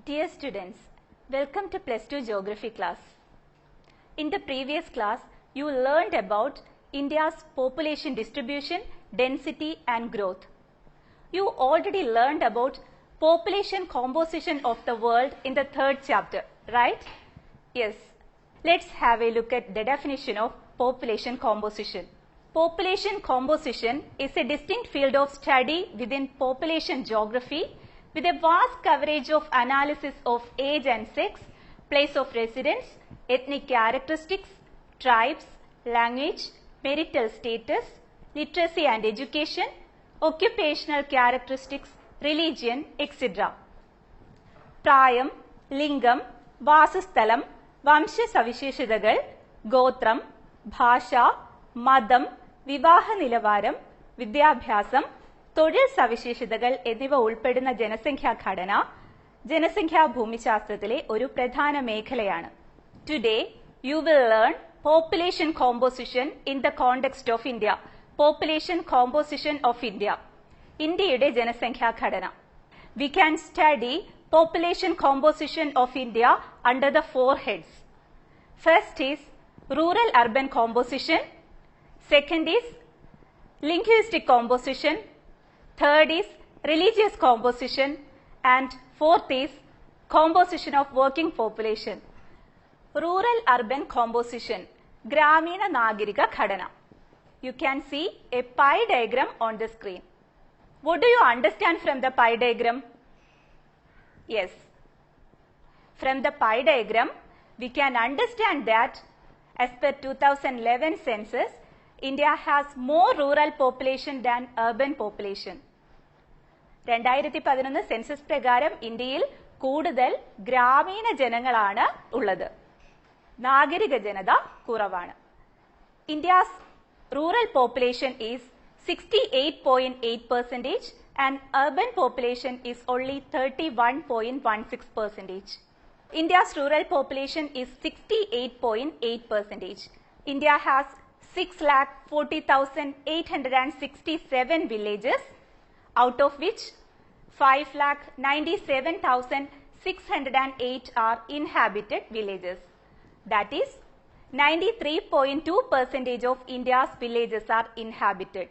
Dear students, welcome to Plus 2 Geography class. In the previous class, you learned about India's population distribution, density and growth. You already learned about population composition of the world in the third chapter, right? Yes. Let's have a look at the definition of population composition. Population composition is a distinct field of study within population geography with a vast coverage of analysis of age and sex, place of residence, ethnic characteristics, tribes, language, marital status, literacy and education, occupational characteristics, religion, etc. പ്രായം, ലിംഗം, വാസസ്ഥലം, വംശസവിശേഷതകൾ, ഗോത്രം, ഭാഷ, മതം, വിവാഹ നിലവാരം, വിദ്യാഭ്യാസം, തൊഴിൽ സവിശേഷതകൾ എന്നിവ ഉൾപ്പെടുന്ന ജനസംഖ്യാഘടന ജനസംഖ്യാ ഭൂമിശാസ്ത്രത്തിലെ ഒരു പ്രധാന മേഖലയാണ്. Today you will learn population composition in the context of India. Population composition of India. ഇന്ത്യയുടെ ജനസംഖ്യാഘടന. We can study population composition of India under the four heads. First is rural urban composition. Second is linguistic composition. Third is religious composition, and fourth is composition of working population. Rural urban composition, Gramina Nagarika Khadana. You can see a pie diagram on the screen. What do you understand from the pie diagram? Yes. From the pie diagram, we can understand that as per 2011 census, India has more rural population than urban population. 2011 census പ്രകാരം ഇന്ത്യയിൽ കൂടുതൽ ഗ്രാമീണ ജനങ്ങളാണ് ഉള്ളത്. നാഗരിക ജനത കുറവാണ്. India's rural population is 68.8% and urban population is only 31.16%. India's rural population is 68.8%. India has 6,40,867 villages, out of which 5,97,608 are inhabited villages. That is, 93.2% of India's villages are inhabited.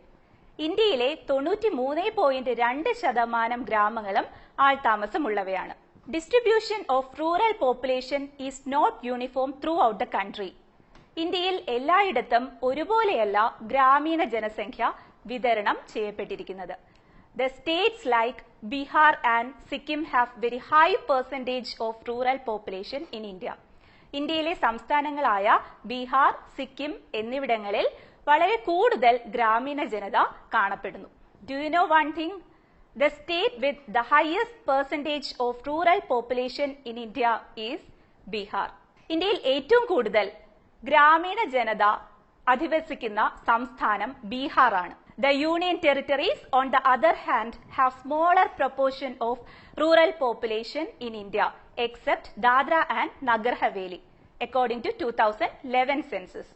ഇന്ത്യയിലെ 93.2% ഗ്രാമങ്ങളും ആൾതാമസമുള്ളവയാണ്. Distribution of rural population is not uniform throughout the country. ഇന്ത്യയിൽ എല്ലായിടത്തും ഒരുപോലെയല്ല ഗ്രാമീണ ജനസംഖ്യ വിതരണം ചെയ്യപ്പെട്ടിരിക്കുന്നത്. The states like Bihar and Sikkim have very high percentage of rural population in India. ഇന്ത്യയിലെ സംസ്ഥാനങ്ങളായ ബീഹാർ, സിക്കിം എന്നിവിടങ്ങളിൽ വളരെ കൂടുതൽ ഗ്രാമീണ ജനത കാണപ്പെടുന്നു. Do you know one thing? The state with the highest percentage of rural population in India is Bihar. ഇന്ത്യയിൽ ഏറ്റവും കൂടുതൽ ഗ്രാമീണ ജനത അധിവസിക്കുന്ന സംസ്ഥാനം ബീഹാറാണ്. The union territories, on the other hand, have smaller proportion of rural population in India, except Dadra and Nagar Haveli, according to 2011 census.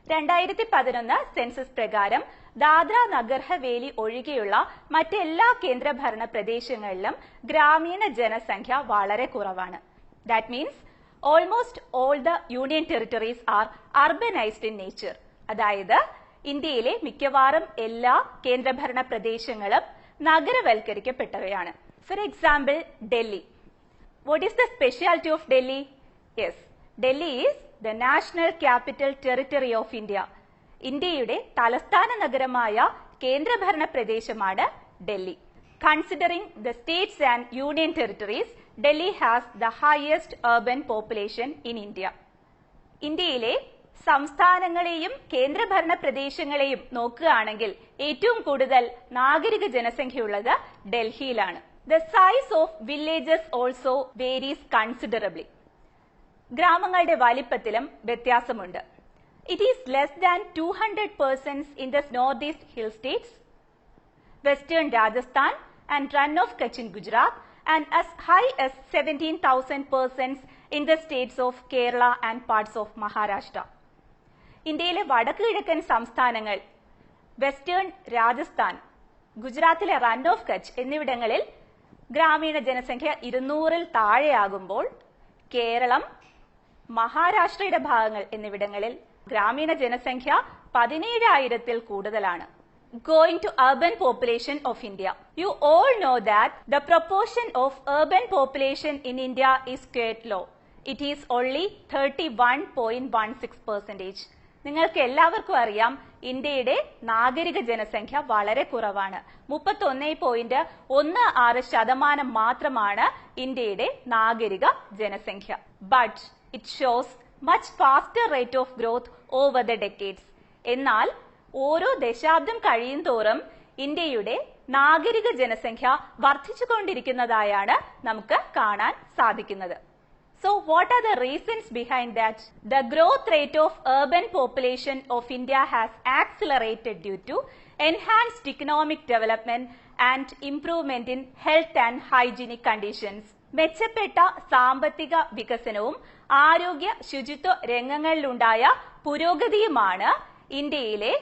2011 census പ്രകാരം ദാദ്ര നഗർ ഹവേലി ഒഴികെയുള്ള മറ്റെല്ലാ കേന്ദ്രഭരണ പ്രദേശങ്ങളിലും ഗ്രാമീണ ജനസംഖ്യ വളരെ കുറവാണ്. That means almost all the union territories are urbanized in nature. അതായത് ഇന്ത്യയിലെ മിക്കവാറും എല്ലാ കേന്ദ്രഭരണ പ്രദേശങ്ങളും നഗരവൽക്കരിക്കപ്പെട്ടവയാണ്. For example, Delhi. What is the specialty of Delhi? Yes, Delhi is the national capital territory of India. ഇന്ത്യയുടെ തലസ്ഥാന നഗരമായ കേന്ദ്രഭരണ പ്രദേശമാണ് Delhi. Considering the states and union territories, Delhi has the highest urban population in India. ഇന്ത്യയിലെ സംസ്ഥാനങ്ങളെയും കേന്ദ്രഭരണ പ്രദേശങ്ങളെയും നോക്കുകയാണെങ്കിൽ ഏറ്റവും കൂടുതൽ നാഗരിക ജനസംഖ്യയുള്ളത് ഡൽഹിയിലാണ്. The size of villages also varies considerably. ഗ്രാമങ്ങളുടെ വലിപ്പത്തിലും വ്യത്യാസമുണ്ട്. It is less than 200 persons in the northeast hill states, western Rajasthan and run of Kutch in Gujarat, and as high as 17,000 persons in the states of Kerala and parts of Maharashtra. ഇന്ത്യയിലെ വടക്ക് കിഴക്കൻ സംസ്ഥാനങ്ങൾ, western Rajasthan, ഗുജറാത്തിലെ run off Kutch എന്നിവിടങ്ങളിൽ ഗ്രാമീണ ജനസംഖ്യ 200-ൽ താഴെയാകുമ്പോൾ കേരളം, മഹാരാഷ്ട്രയുടെ ഭാഗങ്ങൾ എന്നിവിടങ്ങളിൽ ഗ്രാമീണ ജനസംഖ്യ 17,000-ൽ കൂടുതലാണ്. Going to urban population of India. You all know that the proportion of urban population in India is quite low. It is only 31.16%. നിങ്ങൾക്ക് എല്ലാവർക്കും അറിയാം ഇന്ത്യയുടെ നാഗരിക ജനസംഖ്യ വളരെ കുറവാണ്. 31.16% മാത്രമാണ് ഇന്ത്യയുടെ നാഗരിക ജനസംഖ്യ. But it shows much faster rate of growth over the decades. എന്നാൽ ഓരോ ദശാബ്ദം കഴിയുന്തോറും ഇന്ത്യയുടെ നാഗരിക ജനസംഖ്യ വർദ്ധിച്ചുകൊണ്ടിരിക്കുന്നതായാണ് നമുക്ക് കാണാൻ സാധിക്കുന്നത്. So what are the reasons behind that? The growth rate of urban population of India has accelerated due to enhanced economic development and improvement in health and hygienic conditions. മെച്ചപ്പെട്ട സാമ്പത്തിക വികസനവും ആരോഗ്യ ശുചിത്വ രംഗങ്ങളിലുണ്ടായ പുരോഗതിയുമാണ് ഇന്ത്യയിലെ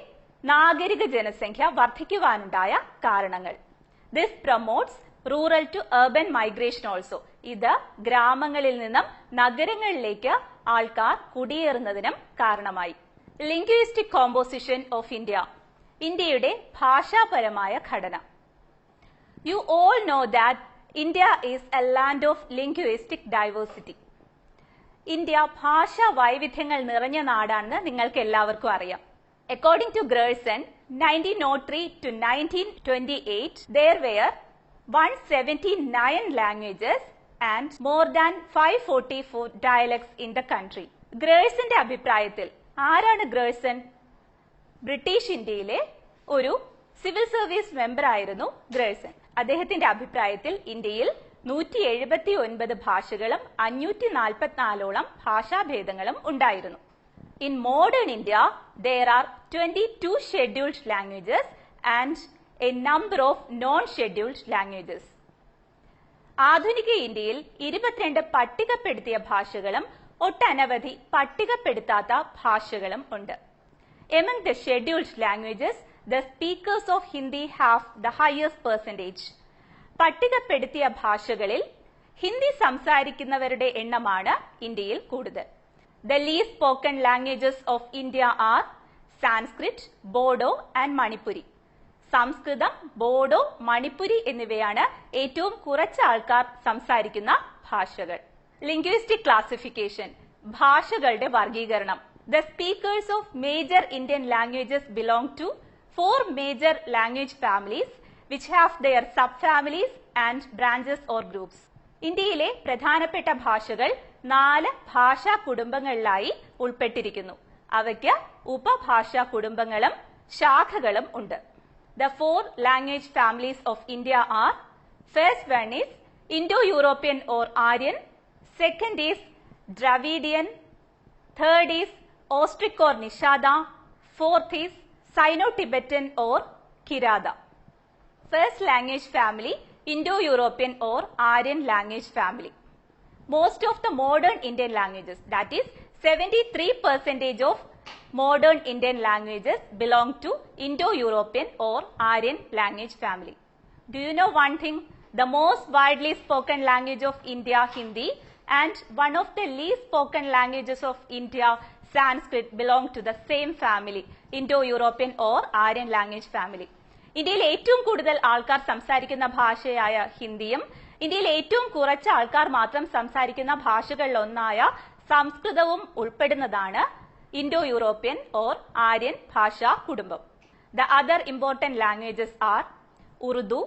നാഗരിക ജനസംഖ്യ വർദ്ധിക്കുവാനുണ്ടായ കാരണങ്ങൾ. This promotes rural to urban migration also. ഇത് ഗ്രാമങ്ങളിൽ നിന്നും നഗരങ്ങളിലേക്ക് ആൾക്കാർ കുടിയേറുന്നതിനും കാരണമായി. Linguistic composition of India. ഇന്ത്യയുടെ ഭാഷാപരമായ ഘടന. You all know that India is a land of linguistic diversity. India ഭാഷാ വൈവിധ്യങ്ങൾ നിറഞ്ഞ നാടാണെന്ന് നിങ്ങൾക്ക് എല്ലാവർക്കും അറിയാം. According to Grierson, 1903 to 1928, there were 179 languages and more than 544 dialects in the country. ഗ്രേഴ്സന്റെ അഭിപ്രായത്തിൽ, ആരാണ് ഗ്രേഴ്സൺ? ബ്രിട്ടീഷ് ഇന്ത്യയിലെ ഒരു സിവിൽ സർവീസ് മെമ്പർ ആയിരുന്നു ഗ്രേഴ്സൺ. അദ്ദേഹത്തിന്റെ അഭിപ്രായത്തിൽ ഇന്ത്യയിൽ 179 ഭാഷകളും 544ഓളം ഭാഷാഭേദങ്ങളും ഉണ്ടായിരുന്നു. In modern India, there are 22 scheduled languages and a number of non-scheduled languages. ആധുനിക ഇന്ത്യയിൽ 22 പട്ടികപ്പെടുത്തിയ ഭാഷകളും ഒട്ടനവധി പട്ടികപ്പെടുത്താത്ത ഭാഷകളും ഉണ്ട്. Among the scheduled languages, the speakers of Hindi have the highest percentage. പട്ടികപ്പെടുത്തിയ ഭാഷകളിൽ ഹിന്ദി സംസാരിക്കുന്നവരുടെ എണ്ണമാണ് ഇന്ത്യയിൽ കൂടുതൽ. The least spoken languages of India are Sanskrit, Bodo and Manipuri. സംസ്കൃതം, ബോഡോ, മണിപ്പുരി എന്നിവയാണ് ഏറ്റവും കുറച്ച് ആൾക്കാർ സംസാരിക്കുന്ന ഭാഷകൾ. Linguistic classification. ഭാഷകളുടെ വർഗീകരണം. The speakers of major Indian languages belong to 4 major language families which have their subfamilies and branches or groups. ഇന്ത്യയിലെ പ്രധാനപ്പെട്ട ഭാഷകൾ 4 ഭാഷാ കുടുംബങ്ങളിലായി ഉൾപ്പെട്ടിരിക്കുന്നു. അവയ്ക്ക് ഉപഭാഷാ കുടുംബങ്ങളും ശാഖകളും ഉണ്ട്. The 4 language families of India are: first one is Indo-European or Aryan, second is Dravidian, third is Austric or Nishada, fourth is Sino-Tibetan or Kirada. First language family, Indo-European or Aryan language family. Most of the modern Indian languages, that is 73% of modern Indian languages belong to Indo-European or Aryan language family. Do you know one thing? The most widely spoken language of India, Hindi, and one of the least spoken languages of India, Sanskrit, belong to the same family, Indo-European or Aryan language family. ഇന്ത്യയിൽ ഏറ്റവും കൂടുതൽ ആൾക്കാർ സംസാരിക്കുന്ന ഭാഷയായ ഹിന്ദിയും ഇന്ത്യയിൽ ഏറ്റവും കുറച്ച് ആൾക്കാർ മാത്രം സംസാരിക്കുന്ന ഭാഷകളിലൊന്നായ സംസ്കൃതവും ഉൾപ്പെടുന്നതാണ് ഇൻഡോ യൂറോപ്യൻ ഓർ ആര്യൻ ഭാഷാ കുടുംബം. The other important languages are Urdu,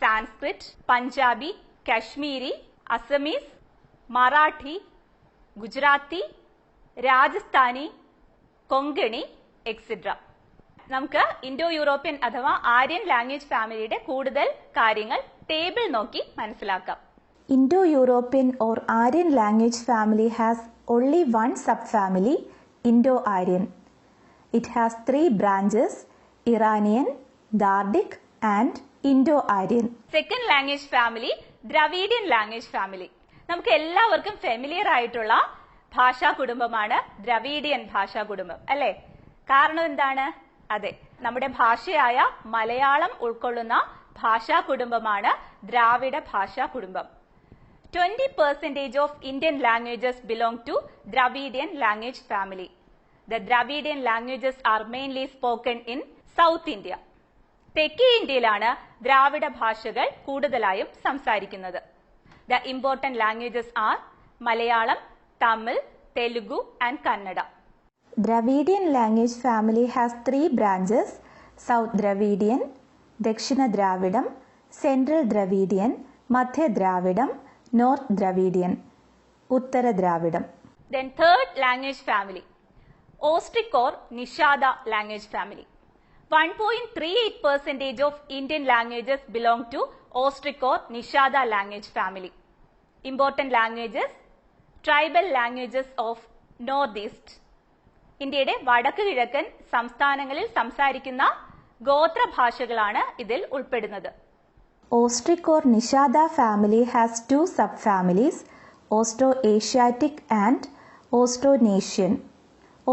Sanskrit, Punjabi, Kashmiri, Assamese, Marathi, Gujarati, Rajasthani, Konkani, etc. നമുക്ക് ഇൻഡോ യൂറോപ്യൻ അഥവാ ആര്യൻ ലാംഗ്വേജ് ഫാമിലിയുടെ കൂടുതൽ കാര്യങ്ങൾ ടേബിൾ നോക്കി മനസ്സിലാക്കാം. Indo-European or Aryan language family has only one subfamily, Indo-Aryan. It has 3 branches, Iranian, Dardic and Indo-Aryan. Second language family, Dravidian language family. നമുക്ക് എല്ലാവർക്കും familiar ആയിട്ടുള്ള ഭാഷാ കുടുംബമാണ് ദ്രവീഡിയൻ ഭാഷാ കുടുംബം അല്ലേ? കാരണം എന്താണ്? അതെ, നമ്മുടെ ഭാഷയായ മലയാളം ഉൾക്കൊള്ളുന്ന ഭാഷാ കുടുംബമാണ് ദ്രാവിഡ ഭാഷാ കുടുംബം. 20% of Indian languages belong to Dravidian language family. The Dravidian languages are mainly spoken in South India. തെക്കേ ഇന്ത്യയിലാണ് ദ്രാവിഡ ഭാഷകൾ കൂടുതലായും സംസാരിക്കുന്നത്. The important languages are Malayalam, Tamil, Telugu and Kannada. Dravidian language family has 3 branches, South Dravidian, Dakshina Dravidam, Central Dravidian, Madhya Dravidam, North Dravidian, Uttara Dravidam. Then third language family, Austric or Nishada language family. 1.38% of Indian languages belong to Austric or Nishada language family. Important languages, tribal languages of Northeast. ഇന്ത്യയുടെ വടക്ക് കിഴക്കൻ സംസ്ഥാനങ്ങളിൽ സംസാരിക്കുന്ന ഗോത്ര ഭാഷകളാണ് ഇതിൽ ഉൾപ്പെടുന്നത്. Austric or Nishada family has 2 subfamilies, Austroasiatic and Austronesian.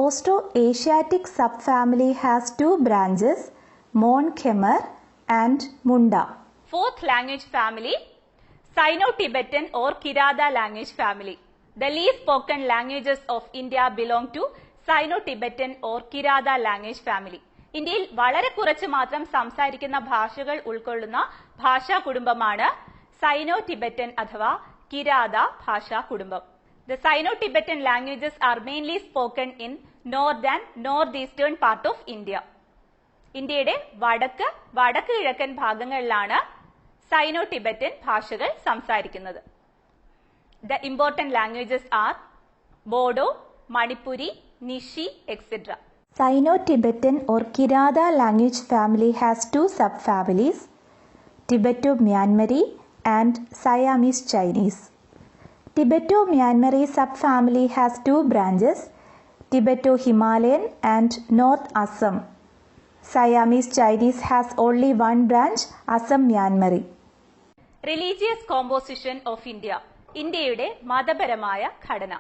Austroasiatic subfamily has 2 branches, Mon-Khmer and Munda. Fourth language family, Sino-Tibetan or Kirada language family. The least spoken languages of India belong to Sino-Tibetan or Kirada language family. ഇന്ത്യയിൽ വളരെ കുറച്ച് മാത്രം സംസാരിക്കുന്ന ഭാഷകൾ ഉൾക്കൊള്ളുന്ന ഭാഷാ കുടുംബമാണ് സൈനോ Tibetan അഥവാ കിരാത ഭാഷാ കുടുംബം. The Sino-Tibetan languages are mainly spoken in north and northeastern part of India. ഇന്ത്യയുടെ വടക്ക് കിഴക്കൻ ഭാഗങ്ങളിലാണ് സൈനോ ടിബറ്റൻ ഭാഷകൾ സംസാരിക്കുന്നത്. The important languages are Bodo, Manipuri, Nishi, etc. Sino-Tibetan or Kirada language family has 2 subfamilies, Tibeto-Myanmari and Siamese Chinese. Tibeto-Myanmari subfamily has 2 branches, Tibeto-Himalayan and North Assam. Siamese Chinese has only 1 branch, Assam-Myanmari. Religious composition of India. ഇന്ത്യയുടെ മതപരമായ ഘടന.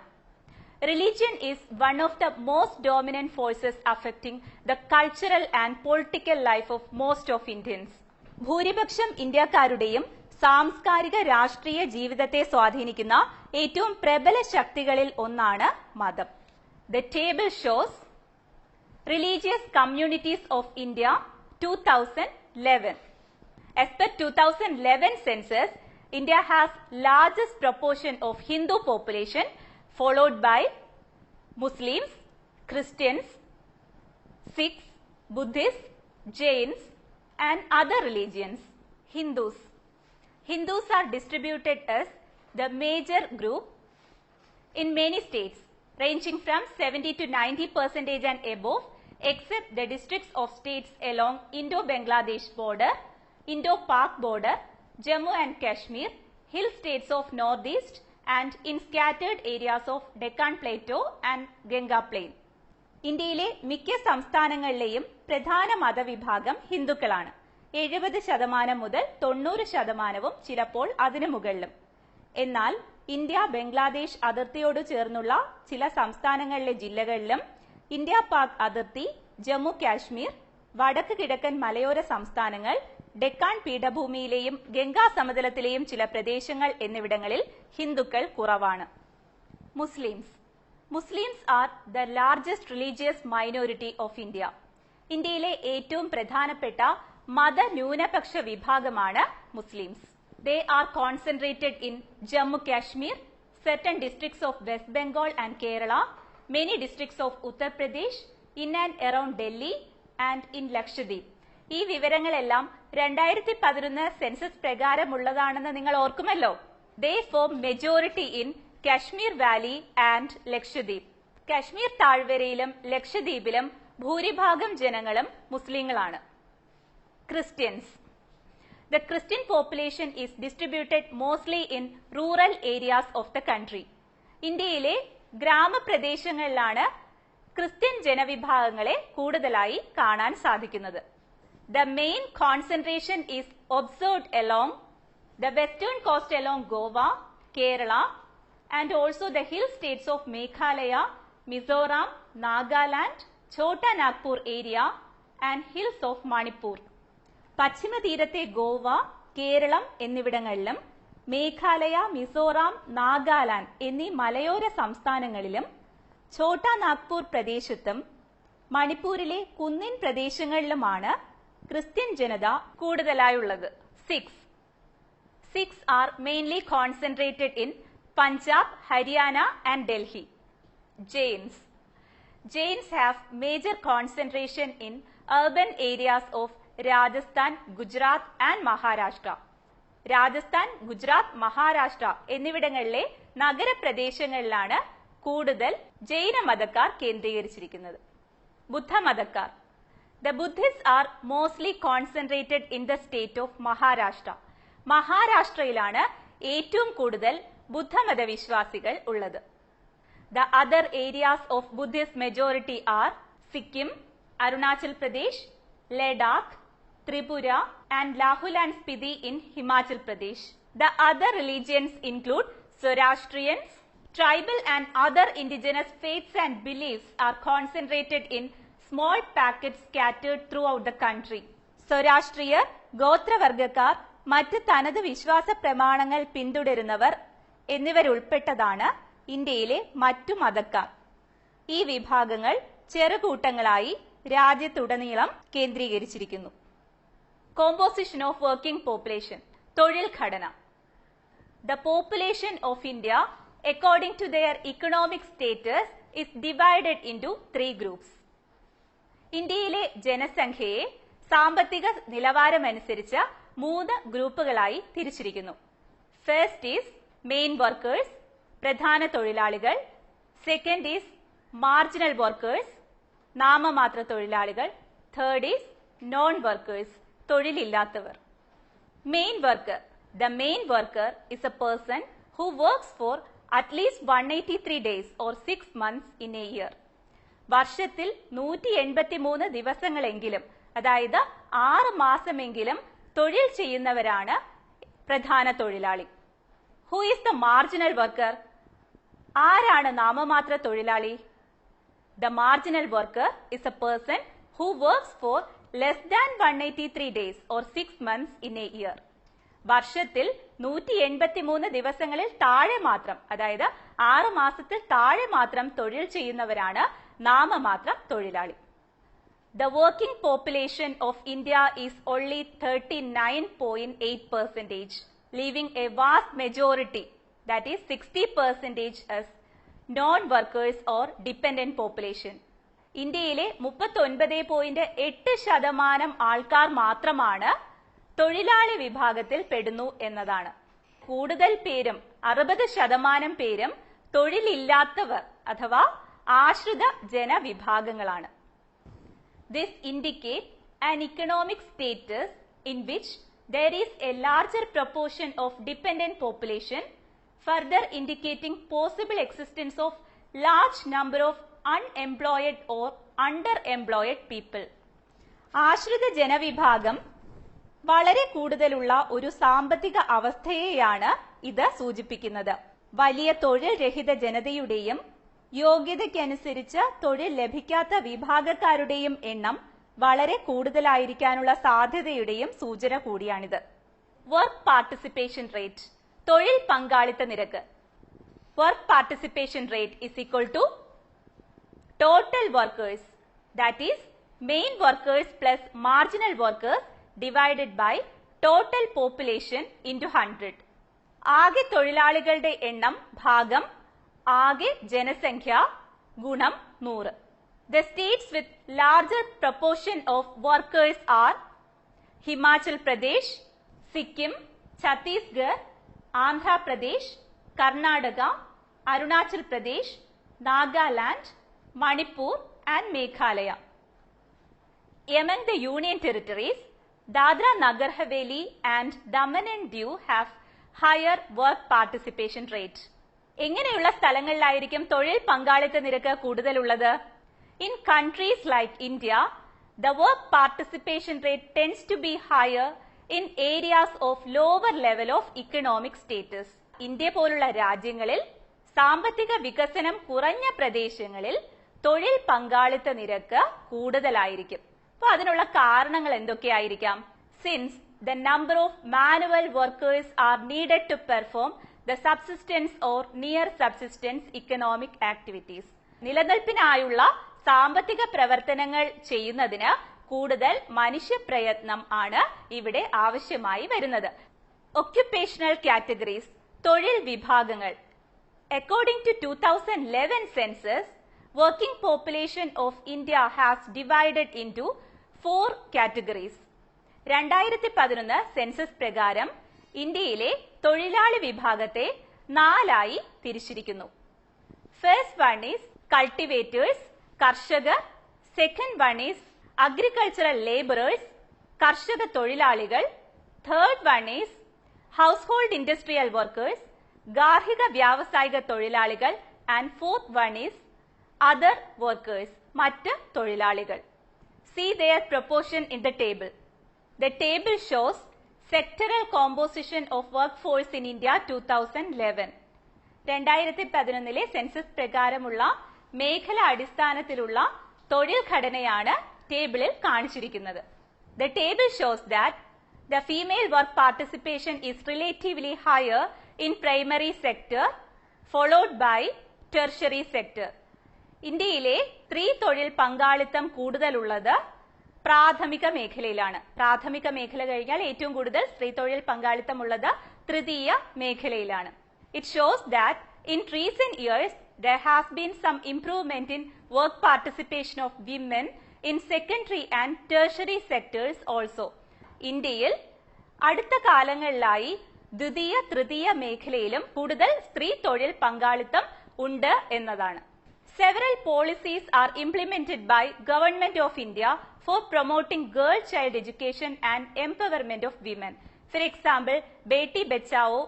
Religion is one of the most dominant forces affecting the cultural and political life of most of Indians. ഭൂരിപക്ഷം ഇന്ത്യക്കാരുടെയും സാംസ്കാരിക രാഷ്ട്രീയ ജീവിതത്തെ സ്വാധീനിക്കുന്ന ഏറ്റവും പ്രബല ശക്തികളിൽ ഒന്നാണ് മതം. The table shows religious communities of India 2011. As per 2011 census, India has largest proportion of Hindu population, followed by Muslims, Christians, Sikhs, Buddhists, Jains and other religions. Hindus are distributed as the major group in many states, ranging from 70 to 90% and above, except the districts of states along Indo-Bangladesh border, Indo-Pak border, Jammu and Kashmir, hill states of Northeast and in scattered areas of Deccan Plateau and Ganga Plain. ഇന്ത്യയിലെ മിക്ക സംസ്ഥാനങ്ങളിലെയും പ്രധാന മതവിഭാഗം ഹിന്ദുക്കളാണ്. 70% മുതൽ 90% ചിലപ്പോൾ അതിനു മുകളിലും. എന്നാൽ India Bangladesh അതിർത്തിയോട് ചേർന്നുള്ള ചില സംസ്ഥാനങ്ങളിലെ ജില്ലകളിലും ഇന്ത്യ പാക് അതിർത്തി, ജമ്മു കാശ്മീർ, വടക്ക് കിഴക്കൻ മലയോര സംസ്ഥാനങ്ങൾ, ഡെക്കാൻ പീഠഭൂമിയിലെയും ഗംഗാ സമതലത്തിലെയും ചില പ്രദേശങ്ങൾ എന്നിവിടങ്ങളിൽ ഹിന്ദുക്കൾ കുറവാണ്. Muslims are the largest religious minority of India. ഇന്ത്യയിലെ ഏറ്റവും പ്രധാനപ്പെട്ട മതന്യൂനപക്ഷ വിഭാഗമാണ് Muslims. They are concentrated in Jammu Kashmir, certain districts of West Bengal and Kerala, many districts of Uttar Pradesh, in and around Delhi and in Lakshadweep. ഈ വിവരങ്ങളെല്ലാം 2011 census പ്രകാരമുള്ളതാണെന്ന് നിങ്ങൾ ഓർക്കുമല്ലോ. They form majority in Kashmir Valley and Lakshadweep. Kashmir താഴ്വരയിലും ലക്ഷദ്വീപിലും ഭൂരിഭാഗം ജനങ്ങളും മുസ്ലിങ്ങളാണ്. Christians. The Christian population is distributed mostly in rural areas of the country. ഇന്ത്യയിലെ ഗ്രാമപ്രദേശങ്ങളിലാണ് Christian ജനവിഭാഗങ്ങളെ കൂടുതലായി കാണാൻ സാധിക്കുന്നത്. The main concentration is observed along the western coast along Goa, Kerala, and also the hill states of Meghalaya, Mizoram, Nagaland, Chota Nagpur area, and hills of Manipur. പശ്ചിമ തീരത്തെ ഗോവ, കേരളം എന്നിവിടങ്ങളിലും മേഘാലയ, മിസോറാം, നാഗാലാൻഡ് എന്നീ മലയോര സംസ്ഥാനങ്ങളിലും ഛോട്ട നാഗ്പൂർ പ്രദേശത്തും മണിപ്പൂരിലെ കുന്നിൻ പ്രദേശങ്ങളിലുമാണ് ക്രിസ്ത്യൻ ജനത കൂടുതലായുള്ളത്. Sikhs are mainly concentrated in Punjab, Haryana and Delhi. Jains have major concentration in urban areas of Rajasthan, Gujarat and Maharashtra. Rajasthan, Gujarat, Maharashtra എന്നിവിടങ്ങളിലെ നഗരപ്രദേശങ്ങളിലാണ് കൂടുതൽ ജൈന മതക്കാർ കേന്ദ്രീകരിച്ചിരിക്കുന്നത്. ബുദ്ധമതക്കാർ. The Buddhists are mostly concentrated in the state of Maharashtra. മഹാരാഷ്ട്രയിലാണ് ഏറ്റവും കൂടുതൽ ബുദ്ധമത വിശ്വാസികൾ ഉള്ളത്. The other areas of Buddhist majority are Sikkim, Arunachal Pradesh, Ladakh, Tripura and Lahul and Spiti in Himachal Pradesh. The other religions include Zoroastrians. Tribal and other indigenous faiths and beliefs are concentrated in small packets scattered throughout the country. സ്വരാഷ്ട്രീയർ, ഗോത്രവർഗക്കാർ, മറ്റ് തനത് വിശ്വാസ പ്രമാണങ്ങൾ പിന്തുടരുന്നവർ എന്നിവരുൾപ്പെട്ടതാണ് ഇന്ത്യയിലെ മറ്റു മതക്കാർ. ഈ വിഭാഗങ്ങൾ ചെറുകൂട്ടങ്ങളായി രാജ്യത്തുടനീളം കേന്ദ്രീകരിച്ചിരിക്കുന്നു. കോമ്പോസിഷൻ ഓഫ് വർക്കിംഗ് പോപ്പുലേഷൻ, തൊഴിൽ ഘടന. The population of India, according to their economic status, is divided into 3 groups. ഇന്ത്യയിലെ ജനസംഖ്യയെ സാമ്പത്തിക നിലവാരമനുസരിച്ച് 3 ഗ്രൂപ്പുകളായി തിരിച്ചിരിക്കുന്നു. ഫസ്റ്റ് ഈസ് മെയിൻ വർക്കേഴ്സ്, പ്രധാന തൊഴിലാളികൾ. സെക്കൻഡ് ഈസ് മാർജിനൽ വർക്കേഴ്സ്, നാമമാത്ര തൊഴിലാളികൾ. തേർഡ് ഈസ് നോൺ വർക്കേഴ്സ്, തൊഴിലില്ലാത്തവർ. Main worker. The main worker is a person who works for at least 183 days or 6 months in a year. വർഷത്തിൽ 183 ദിവസങ്ങളെങ്കിലും, അതായത് 6 മാസമെങ്കിലും തൊഴിൽ ചെയ്യുന്നവരാണ് പ്രധാന തൊഴിലാളി. Who is the marginal worker? ആരാണ് നാമമാത്ര തൊഴിലാളി? The marginal worker is a person who works for less than 183 days or 6 months in a year. വർഷത്തിൽ 183 ദിവസങ്ങളിൽ താഴെ മാത്രം, അതായത് 6 മാസത്തിൽ താഴെ മാത്രം തൊഴിൽ ചെയ്യുന്നവരാണ് നാമമാത്ര തൊഴിലാളി. The working population of India is only 39.8%, leaving a vast majority, that is 60%, as non-workers or dependent population. ഇന്ത്യയിലെ 39.8% ആൾക്കാർ മാത്രമാണ് തൊഴിലാളി വിഭാഗത്തിൽ പെടുന്നു എന്നതാണ്. കൂടുതൽ പേരും 60% പേരും തൊഴിലില്ലാത്തവർ അഥവാ ആശ്രിത ജനവിഭാഗങ്ങളാണ്. This indicates an economic status in which there is a larger proportion of dependent population, further indicating possible existence of large number of unemployed or underemployed people. ആശ്രിത ജനവിഭാഗം വളരെ കൂടുതലുള്ള ഒരു സാമ്പത്തിക അവസ്ഥയെയാണ് ഇത് സൂചിപ്പിക്കുന്നത്. വലിയ തൊഴിൽ രഹിത ജനതയുടെയും യോഗ്യതയ്ക്കനുസരിച്ച് തൊഴിൽ ലഭിക്കാത്ത വിഭാഗക്കാരുടെയും എണ്ണം വളരെ കൂടുതലായിരിക്കാനുള്ള സാധ്യതയുടെയും സൂചന കൂടിയാണിത്. വർക്ക് പാർട്ടിസിപ്പേഷൻ റേറ്റ്, തൊഴിൽ പങ്കാളിത്ത നിരക്ക്. Work participation rate is equal to total workers, that is main workers plus marginal workers divided by total population into 100. ആകെ തൊഴിലാളികളുടെ എണ്ണം ഭാഗം ആകെ ജനസംഖ്യ ഗുണം 100. The states with larger proportion of workers are Himachal Pradesh, Sikkim, Chhattisgarh, Andhra Pradesh, Karnataka, Arunachal Pradesh, Nagaland, Manipur and Meghalaya. Among the Union Territories, Dadra Nagar Haveli and Daman and Diu have higher work participation rate. എങ്ങനെയുള്ള സ്ഥലങ്ങളിലായിരിക്കും തൊഴിൽ പങ്കാളിത്ത നിരക്ക് കൂടുതലുള്ളത്? In countries like India, the work participation rate tends to be higher in areas of lower level of economic status. India പോലുള്ള രാജ്യങ്ങളിൽ സാമ്പത്തിക വികസനം കുറഞ്ഞ പ്രദേശങ്ങളിൽ തൊഴിൽ പങ്കാളിത്ത നിരക്ക് കൂടുതലായിരിക്കും. അപ്പോൾ അതിനുള്ള കാരണങ്ങൾ എന്തൊക്കെയായിരിക്കാം? Since the number of manual workers are needed to perform the subsistence or near subsistence economic activities. നിലനിൽപ്പിനായുള്ള സാമ്പത്തിക പ്രവർത്തനങ്ങൾ ചെയ്യുന്നതിന് കൂടുതൽ മനുഷ്യപ്രയത്നം ആണ് ഇവിടെ ആവശ്യമായി വരുന്നത്. ഒക്യുപേഷണൽ കാറ്റഗറീസ്, തൊഴിൽ വിഭാഗങ്ങൾ. According to 2011 census, working population of India has divided into 4 categories. 2011 census പ്രകാരം ഇന്ത്യയിലെ തൊഴിലാളി വിഭാഗത്തെ 4ആയി തിരിച്ചിരിക്കുന്നു. First one is cultivators, കർഷകർ. Second one is agricultural laborers, കർഷക തൊഴിലാളികൾ. Third one is household industrial workers, ഗാർഹിക വ്യാവസായിക തൊഴിലാളികൾ. And fourth one is other workers, മറ്റ് തൊഴിലാളികൾ. See their proportion in the table. The table shows sectoral composition of workforce in India 2011. 2011 census പ്രകാരമുള്ള മേഖല അടിസ്ഥാനത്തിലുള്ള തൊഴിൽ ഘടനയാണ് ടേബിളിൽ കാണിച്ചിരിക്കുന്നത്. The table shows that the female work participation is relatively higher in primary sector followed by tertiary sector. ഇന്ത്യയിലെ സ്ത്രീ തൊഴിൽ പങ്കാളിത്തം കൂടുതലുള്ളത് പ്രാഥമിക മേഖലയിലാണ്. പ്രാഥമിക മേഖല കഴിഞ്ഞാൽ ഏറ്റവും കൂടുതൽ സ്ത്രീ തൊഴിൽ പങ്കാളിത്തമുള്ളത് തൃതീയ മേഖലയിലാണ്. It shows that in recent years there has been some improvement in work participation of women in secondary and tertiary sectors also. ഇന്ത്യയിൽ അടുത്ത കാലങ്ങളിലായി ദ്വിതീയ തൃതീയ മേഖലയിലും കൂടുതൽ സ്ത്രീ തൊഴിൽ പങ്കാളിത്തം ഉണ്ട് എന്നതാണ്. Several policies are implemented by Government of India for promoting girl child education and empowerment of women. For example, Beti Bachao,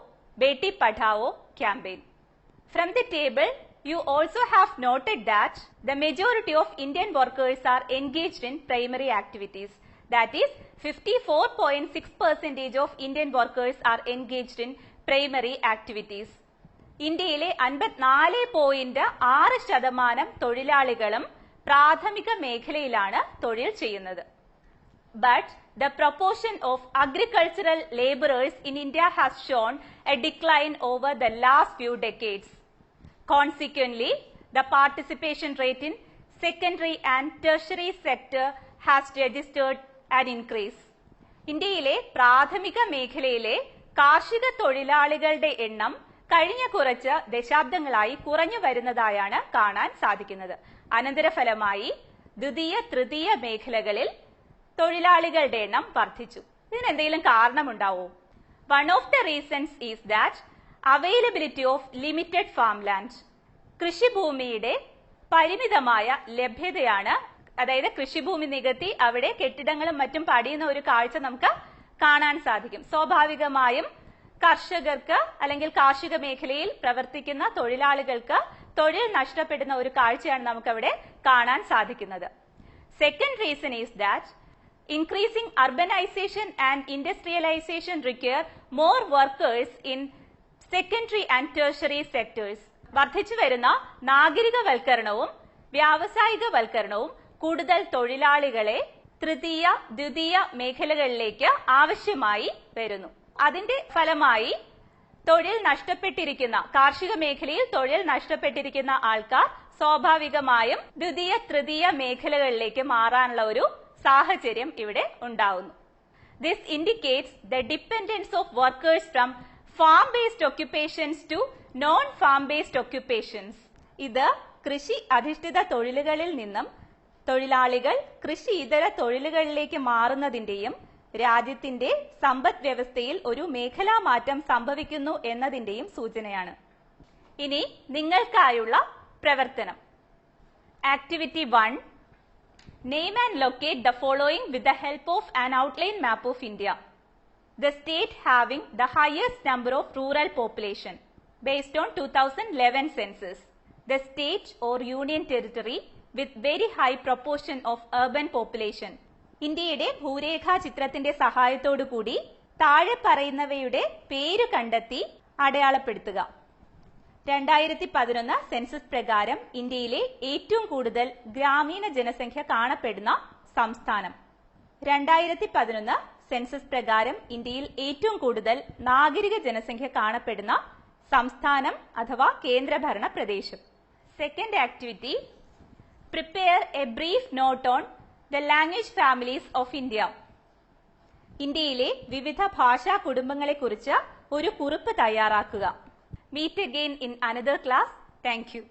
Beti Padhao campaign. From the table, you also have noted that the majority of Indian workers are engaged in primary activities. That is, 54.6% of Indian workers are engaged in primary activities. ഇന്ത്യയിലെ 54.6% തൊഴിലാളികളും പ്രാഥമിക മേഖലയിലാണ് തൊഴിൽ ചെയ്യുന്നത്. But the proportion of agricultural laborers in India has shown a decline over the last few decades. Consequently, the participation rate in secondary and tertiary sector has registered an increase. ഇന്ത്യയിലെ പ്രാഥമിക മേഖലയിലെ കാർഷിക തൊഴിലാളികളുടെ എണ്ണം കഴിഞ്ഞ കുറച്ച് ദശാബ്ദങ്ങളായി കുറഞ്ഞു വരുന്നതായാണ് കാണാൻ സാധിക്കുന്നത്. അനന്തരഫലമായി ദ്വിതീയ തൃതീയ മേഖലകളിൽ തൊഴിലാളികളുടെ എണ്ണം വർദ്ധിച്ചു. ഇതിനെന്തെങ്കിലും കാരണമുണ്ടാവോ? One of the reasons is that availability of limited farmland. കൃഷിഭൂമിയുടെ പരിമിതമായ ലഭ്യതയാണ്. അതായത് കൃഷിഭൂമി നികത്തി അവിടെ കെട്ടിടങ്ങളും മറ്റും പണിയുന്ന ഒരു കാഴ്ച നമുക്ക് കാണാൻ സാധിക്കും. സ്വാഭാവികമായും കർഷകർക്ക് അല്ലെങ്കിൽ കാർഷിക മേഖലയിൽ പ്രവർത്തിക്കുന്ന തൊഴിലാളികൾക്ക് തൊഴിൽ നഷ്ടപ്പെടുന്ന ഒരു കാഴ്ചയാണ് നമുക്കവിടെ കാണാൻ സാധിക്കുന്നത്. Second reason is that increasing urbanization and industrialization require more workers in secondary and tertiary sectors. വർദ്ധിച്ചു വരുന്ന നാഗരികവൽക്കരണവും വ്യാവസായികവൽക്കരണവും കൂടുതൽ തൊഴിലാളികളെ തൃതീയ ദ്വിതീയ മേഖലകളിലേക്ക് ആവശ്യമായി വരുന്നു. അതിന്റെ ഫലമായി തൊഴിൽ നഷ്ടപ്പെട്ടിരിക്കുന്ന കാർഷിക മേഖലയിൽ തൊഴിൽ നഷ്ടപ്പെട്ടിരിക്കുന്ന ആൾക്കാർ സ്വാഭാവികമായും ദ്വിതീയ തൃതീയ മേഖലകളിലേക്ക് മാറാനുള്ള ഒരു സാഹചര്യം ഇവിടെ ഉണ്ടാവുന്നു. This indicates the dependence of workers from farm based occupations to non farm based occupations. ഇത് കൃഷി അധിഷ്ഠിത തൊഴിലുകളിൽ നിന്നും തൊഴിലാളികൾ കൃഷി ഇതര തൊഴിലുകളിലേക്ക് മാറുന്നതിന്റെയും രാജ്യത്തിന്റെ സമ്പദ് വ്യവസ്ഥയിൽ ഒരു മേഖലാ മാറ്റം സംഭവിക്കുന്നു എന്നതിന്റെയും സൂചനയാണ്. ഇനി നിങ്ങൾക്കായുള്ള പ്രവർത്തനം. Activity 1. Name and locate the following with the help of an outline map of India. The state having the highest number of rural population based on 2011 census. The state or union territory with very high proportion of urban population. ഇന്ത്യയുടെ ഭൂരേഖാ ചിത്രത്തിന്റെ സഹായത്തോടു കൂടി താഴെ പറയുന്നവയുടെ പേര് കണ്ടെത്തി അടയാളപ്പെടുത്തുക. 2011 census പ്രകാരം ഇന്ത്യയിലെ ഏറ്റവും കൂടുതൽ ഗ്രാമീണ ജനസംഖ്യ കാണപ്പെടുന്ന സംസ്ഥാനം. 2011 സെൻസസ് പ്രകാരം ഇന്ത്യയിൽ ഏറ്റവും കൂടുതൽ നാഗരിക ജനസംഖ്യ കാണപ്പെടുന്ന സംസ്ഥാനം അഥവാ കേന്ദ്രഭരണ പ്രദേശം. Second activity. Prepare A brief not on the language families of India. ഇന്ത്യയിലെ വിവിധ ഭാഷാ കുടുംബങ്ങളെ കുറിച്ച് ഒരു കുറിപ്പ് തയ്യാറാക്കുക. Meet again in another class. Thank you.